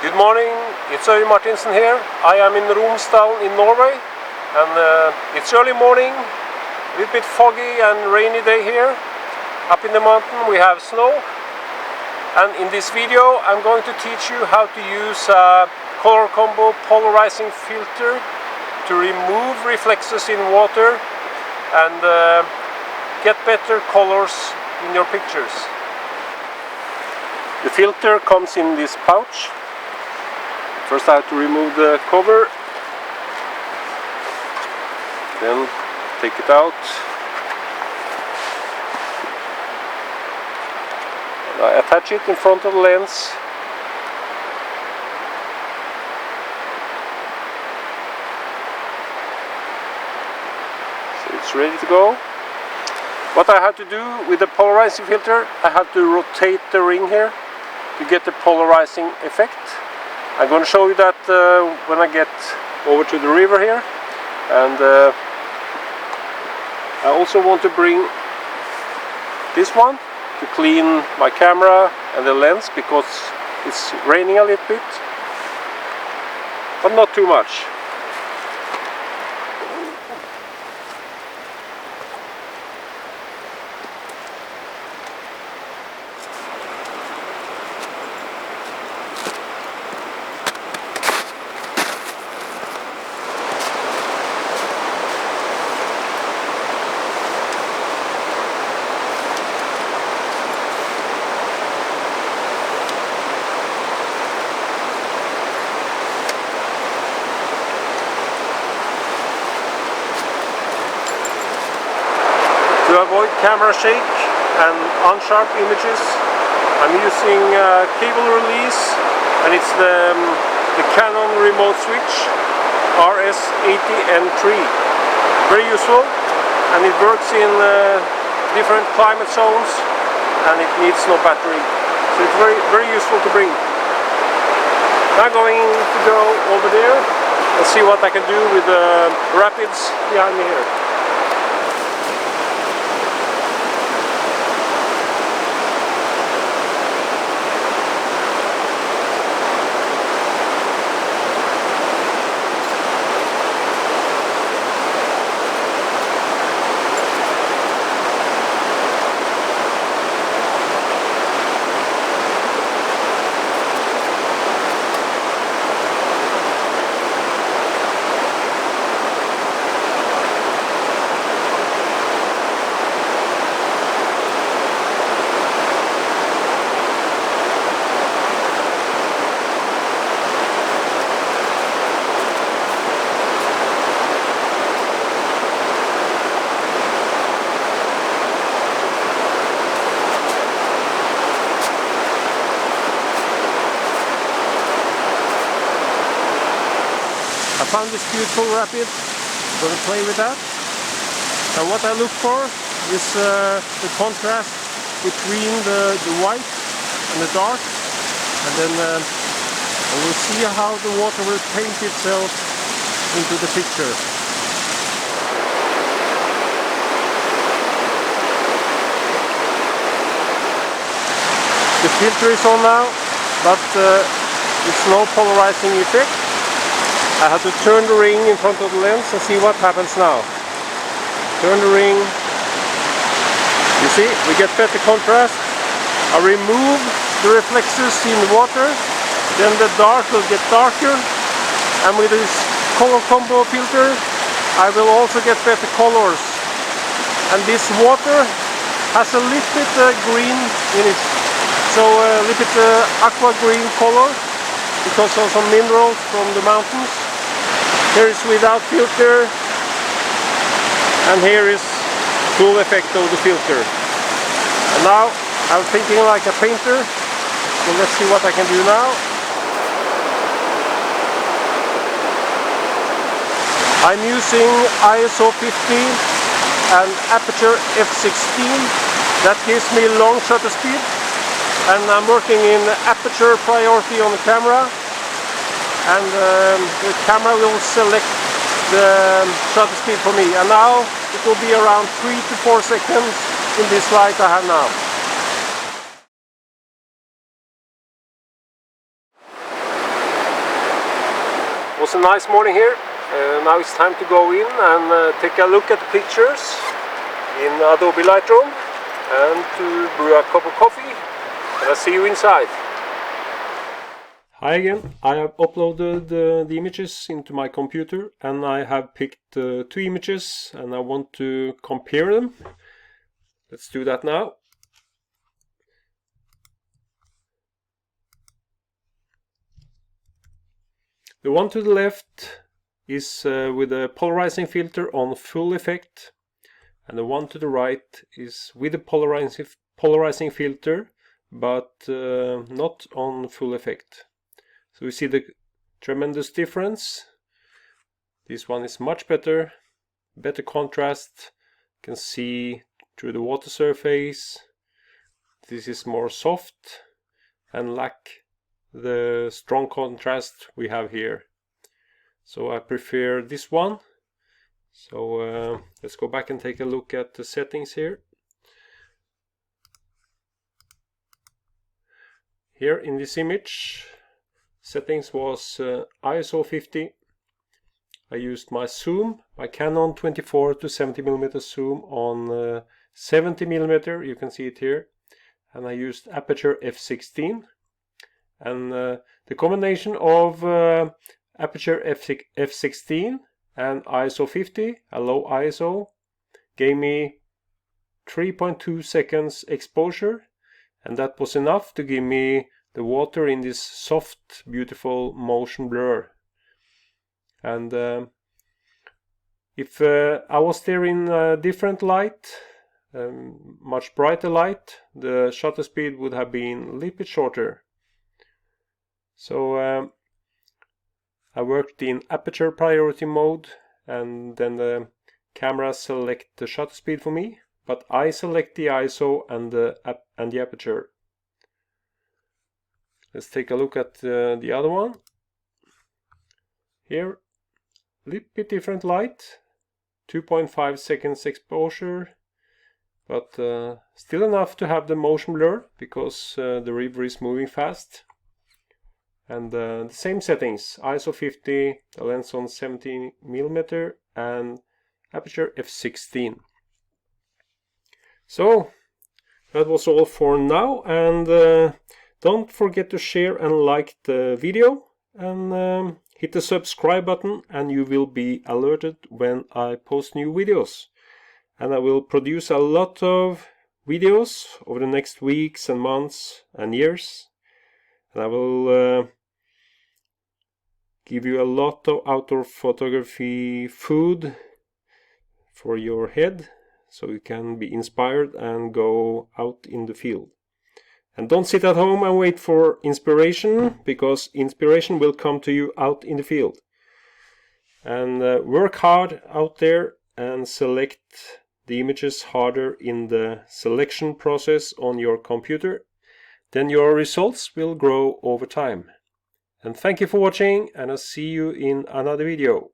Good morning, it's Øyvind Martinsen here. I am in Romsdal in Norway, and it's early morning, a little bit foggy and rainy day here. Up in the mountain we have snow, and in this video I'm going to teach you how to use a color combo polarizing filter to remove reflexes in water and get better colors in your pictures. The filter comes in this pouch. First I have to remove the cover, then take it out. And I attach it in front of the lens. So it's ready to go. What I have to do with the polarizing filter, I have to rotate the ring here to get the polarizing effect. I'm going to show you that when I get over to the river here. And I also want to bring this one to clean my camera and the lens, because it's raining a little bit, but not too much. To avoid camera shake and unsharp images, I'm using cable release, and it's the Canon remote switch RS80N3. Very useful, and it works in different climate zones, and it needs no battery. So it's very useful to bring. Now I'm going to go over there and see what I can do with the rapids behind me here. I found this beautiful rapid. I'm going to play with that. And what I look for is the contrast between the white and the dark. And then we'll see how the water will paint itself into the picture. The filter is on now, but it's no polarizing effect. I have to turn the ring in front of the lens and see what happens now. Turn the ring. You see, we get better contrast. I remove the reflexes in the water, then the dark will get darker, and with this color combo filter I will also get better colors. And this water has a little bit green in it, so a little bit aqua green color because of some minerals from the mountains. Here is without filter, and here is full effect of the filter. And now I'm thinking like a painter, so let's see what I can do now. I'm using ISO 50 and aperture f16. That gives me long shutter speed, and I'm working in aperture priority on the camera. And the camera will select the shutter speed for me. And now it will be around 3 to 4 seconds in this light I have now. was a nice morning here. Now it's time to go in and take a look at the pictures in Adobe Lightroom and to brew a cup of coffee. And I'll see you inside. Hi again. I have uploaded the images into my computer and I have picked 2 images and I want to compare them. Let's do that now. The one to the left is with a polarizing filter on full effect, and the one to the right is with a polarizing filter but not on full effect. So we see the tremendous difference. This one is much better contrast. You can see through the water surface. This is more soft and lack the strong contrast we have here. So I prefer this one. So let's go back and take a look at the settings here. Here in this image, settings was ISO 50. I used my zoom, my Canon 24 to 70mm zoom on 70mm, you can see it here, and I used aperture f16. And the combination of aperture f16 and ISO 50, a low ISO, gave me 3.2 seconds exposure, and that was enough to give me the water in this soft, beautiful motion blur. And if I was there in a different light, much brighter light, the shutter speed would have been a little bit shorter. So I worked in aperture priority mode, and then the camera select the shutter speed for me, but I select the ISO and the aperture. Let's take a look at the other one. Here, a little bit different light, 2.5 seconds exposure, but still enough to have the motion blur because the river is moving fast. And the same settings, ISO 50, the lens on 70mm and aperture f16. So that was all for now, and don't forget to share and like the video, and hit the subscribe button and you will be alerted when I post new videos. And I will produce a lot of videos over the next weeks and months and years, and I will give you a lot of outdoor photography food for your head, so you can be inspired and go out in the field. And don't sit at home and wait for inspiration, because inspiration will come to you out in the field. And work hard out there and select the images harder in the selection process on your computer. Then your results will grow over time. And thank you for watching, and I'll see you in another video.